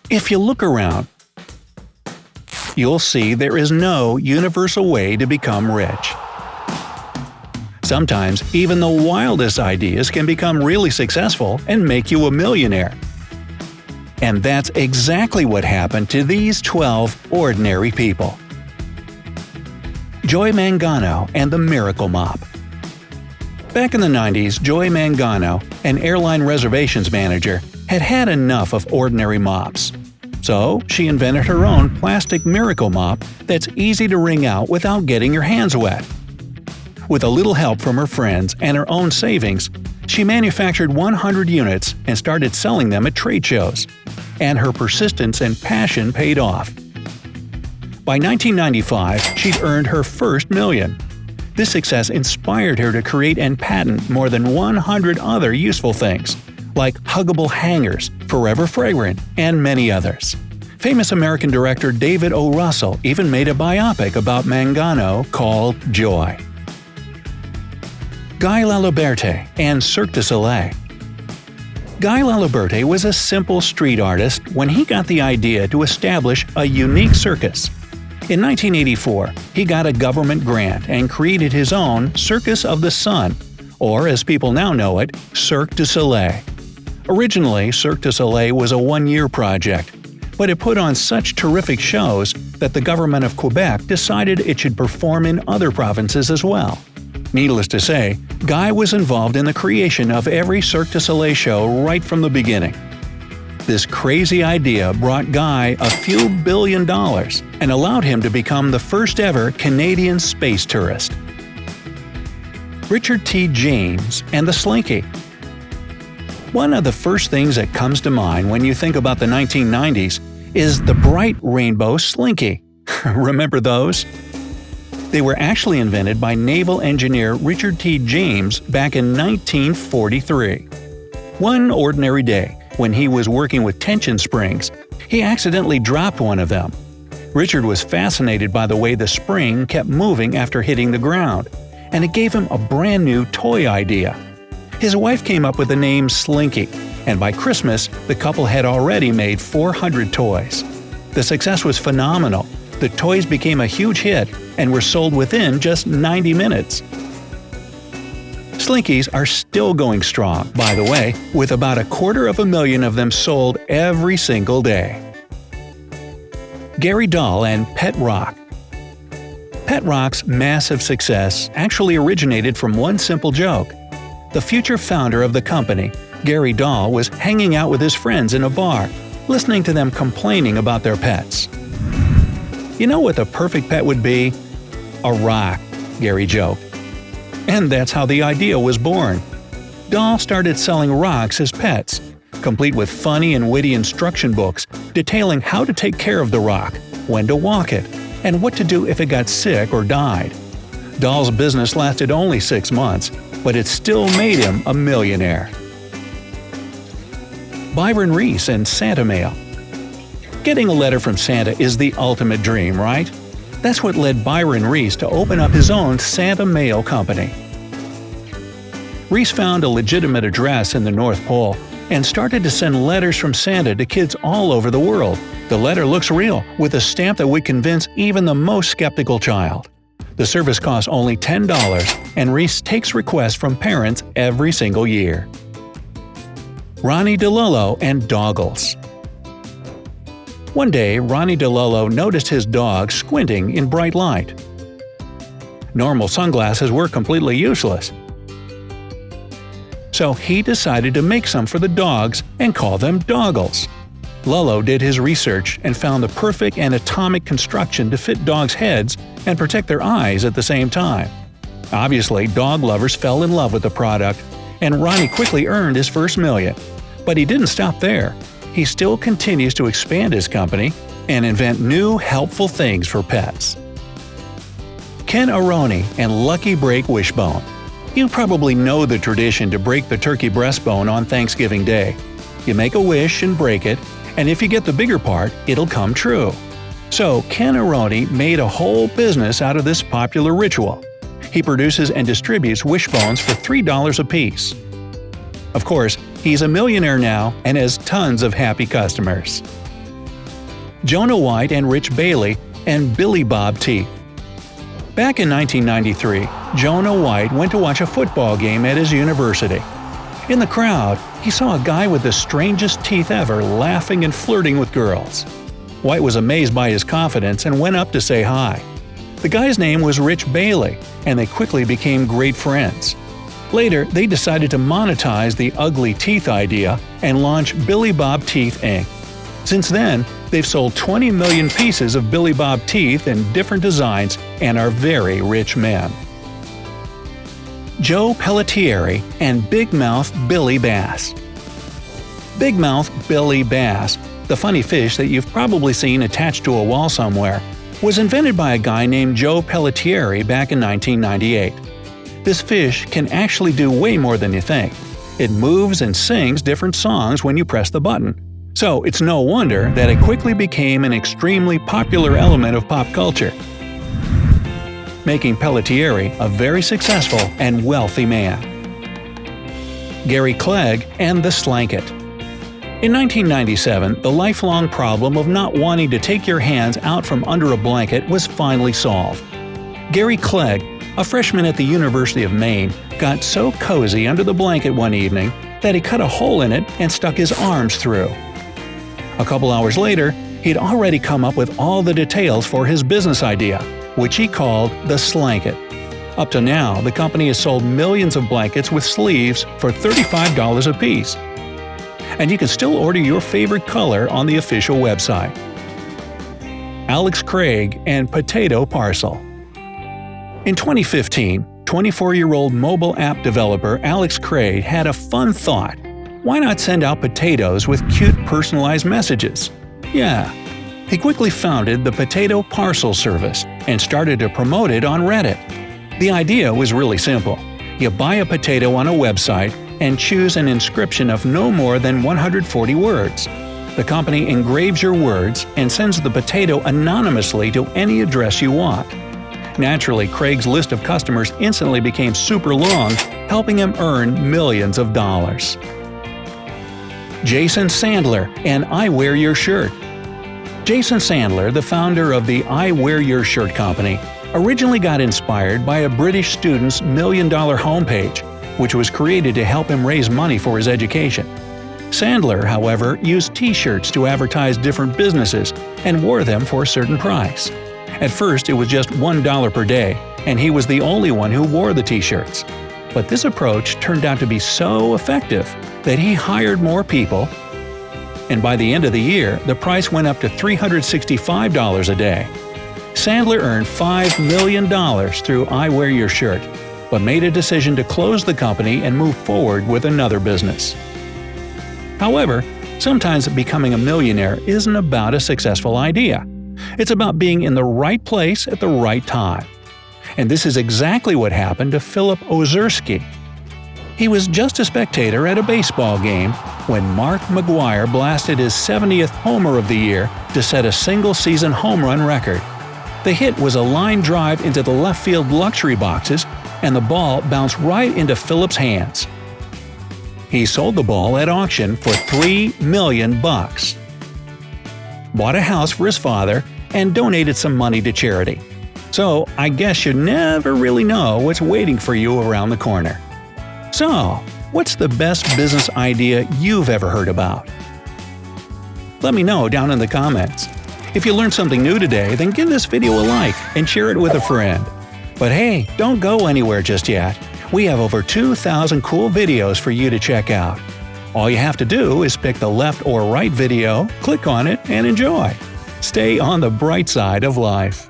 If you look around, you'll see there is no universal way to become rich. Sometimes, even the wildest ideas can become really successful and make you a millionaire. And that's exactly what happened to these 12 ordinary people. Joy Mangano and the Miracle Mop. Back in the 90s, Joy Mangano, an airline reservations manager, had had enough of ordinary mops. So, she invented her own plastic Miracle Mop that's easy to wring out without getting your hands wet. With a little help from her friends and her own savings, she manufactured 100 units and started selling them at trade shows. And her persistence and passion paid off. By 1995, she'd earned her first million. This success inspired her to create and patent more than 100 other useful things, like huggable hangers, forever fragrant, and many others. Famous American director David O. Russell even made a biopic about Mangano called Joy. Guy Laliberté and Cirque du Soleil. Guy Laliberté was a simple street artist when he got the idea to establish a unique circus. In 1984, he got a government grant and created his own Circus of the Sun, or as people now know it, Cirque du Soleil. Originally, Cirque du Soleil was a one-year project, but it put on such terrific shows that the government of Quebec decided it should perform in other provinces as well. Needless to say, Guy was involved in the creation of every Cirque du Soleil show right from the beginning. This crazy idea brought Guy a few $1 billion and allowed him to become the first ever Canadian space tourist. Richard T. James and the Slinky. One of the first things that comes to mind when you think about the 1990s is the bright rainbow Slinky. Remember those? They were actually invented by naval engineer Richard T. James back in 1943. One ordinary day, when he was working with tension springs, he accidentally dropped one of them. Richard was fascinated by the way the spring kept moving after hitting the ground, and it gave him a brand new toy idea. His wife came up with the name Slinky, and by Christmas, the couple had already made 400 toys. The success was phenomenal. The toys became a huge hit and were sold within just 90 minutes. Slinkies are still going strong, by the way, with about 250,000 of them sold every single day. Gary Dahl and Pet Rock. Pet Rock's massive success actually originated from one simple joke. The future founder of the company, Gary Dahl, was hanging out with his friends in a bar, listening to them complaining about their pets. You know what the perfect pet would be? A rock, Gary joked. And that's how the idea was born. Dahl started selling rocks as pets, complete with funny and witty instruction books detailing how to take care of the rock, when to walk it, and what to do if it got sick or died. Dahl's business lasted only 6 months, but it still made him a millionaire. Byron Reese and SantaMail. Getting a letter from Santa is the ultimate dream, right? That's what led Byron Reese to open up his own SantaMail company. Reese found a legitimate address in the North Pole and started to send letters from Santa to kids all over the world. The letter looks real, with a stamp that would convince even the most skeptical child. The service costs only $10, and Reese takes requests from parents every single year. Roni Lullo and Doggles. One day, Roni Lullo noticed his dog squinting in bright light. Normal sunglasses were completely useless. So he decided to make some for the dogs and call them Doggles. Lullo did his research and found the perfect anatomic construction to fit dogs' heads and protect their eyes at the same time. Obviously, dog lovers fell in love with the product, and Roni quickly earned his first million. But he didn't stop there. He still continues to expand his company and invent new, helpful things for pets. Ken Ahroni and Lucky Break Wishbone. You probably know the tradition to break the turkey breastbone on Thanksgiving Day. You make a wish and break it, and if you get the bigger part, it'll come true. So Ken Ahroni made a whole business out of this popular ritual. He produces and distributes wishbones for $3 a piece. Of course, He's a millionaire now and has tons of happy customers. Jonah White and Rich Bailey and Billy Bob Teeth. Back in 1993, Jonah White went to watch a football game at his university. In the crowd, he saw a guy with the strangest teeth ever laughing and flirting with girls. White was amazed by his confidence and went up to say hi. The guy's name was Rich Bailey, and they quickly became great friends. Later, they decided to monetize the ugly teeth idea and launch Billy Bob Teeth Inc. Since then, they've sold 20 million pieces of Billy Bob teeth in different designs and are very rich men. Joe Pellettieri and Big Mouth Billy Bass. Big Mouth Billy Bass, the funny fish that you've probably seen attached to a wall somewhere, was invented by a guy named Joe Pellettieri back in 1998. This fish can actually do way more than you think. It moves and sings different songs when you press the button. So it's no wonder that it quickly became an extremely popular element of pop culture, making Pellettieri a very successful and wealthy man. Gary Clegg and the Slanket. In 1997, the lifelong problem of not wanting to take your hands out from under a blanket was finally solved. Gary Clegg, a freshman at the University of Maine, got so cozy under the blanket one evening that he cut a hole in it and stuck his arms through. A couple hours later, he'd already come up with all the details for his business idea, which he called the Slanket. Up to now, the company has sold millions of blankets with sleeves for $35 a piece. And you can still order your favorite color on the official website. Alex Craig and Potato Parcel. In 2015, 24-year-old mobile app developer Alex Craig had a fun thought. Why not send out potatoes with cute personalized messages? Yeah. He quickly founded the Potato Parcel service and started to promote it on Reddit. The idea was really simple. You buy a potato on a website and choose an inscription of no more than 140 words. The company engraves your words and sends the potato anonymously to any address you want. Naturally, Craig's list of customers instantly became super long, helping him earn millions of dollars. Jason Sandler and I Wear Your Shirt. Jason Sandler, the founder of the I Wear Your Shirt company, originally got inspired by a British student's $1 million homepage, which was created to help him raise money for his education. Sandler, however, used t-shirts to advertise different businesses and wore them for a certain price. At first, it was just $1 per day, and he was the only one who wore the t-shirts. But this approach turned out to be so effective that he hired more people, and by the end of the year, the price went up to $365 a day. Sandler earned $5 million through I Wear Your Shirt, but made a decision to close the company and move forward with another business. However, sometimes becoming a millionaire isn't about a successful idea. It's about being in the right place at the right time. And this is exactly what happened to Philip Ozerski. He was just a spectator at a baseball game when Mark McGwire blasted his 70th homer of the year to set a single-season home run record. The hit was a line drive into the left field luxury boxes, and the ball bounced right into Philip's hands. He sold the ball at auction for $3 million, bought a house for his father, and donated some money to charity. So I guess you never really know what's waiting for you around the corner. So, what's the best business idea you've ever heard about? Let me know down in the comments. If you learned something new today, then give this video a like and share it with a friend. But hey, don't go anywhere just yet. We have over 2,000 cool videos for you to check out. All you have to do is pick the left or right video, click on it, and enjoy. Stay on the bright side of life.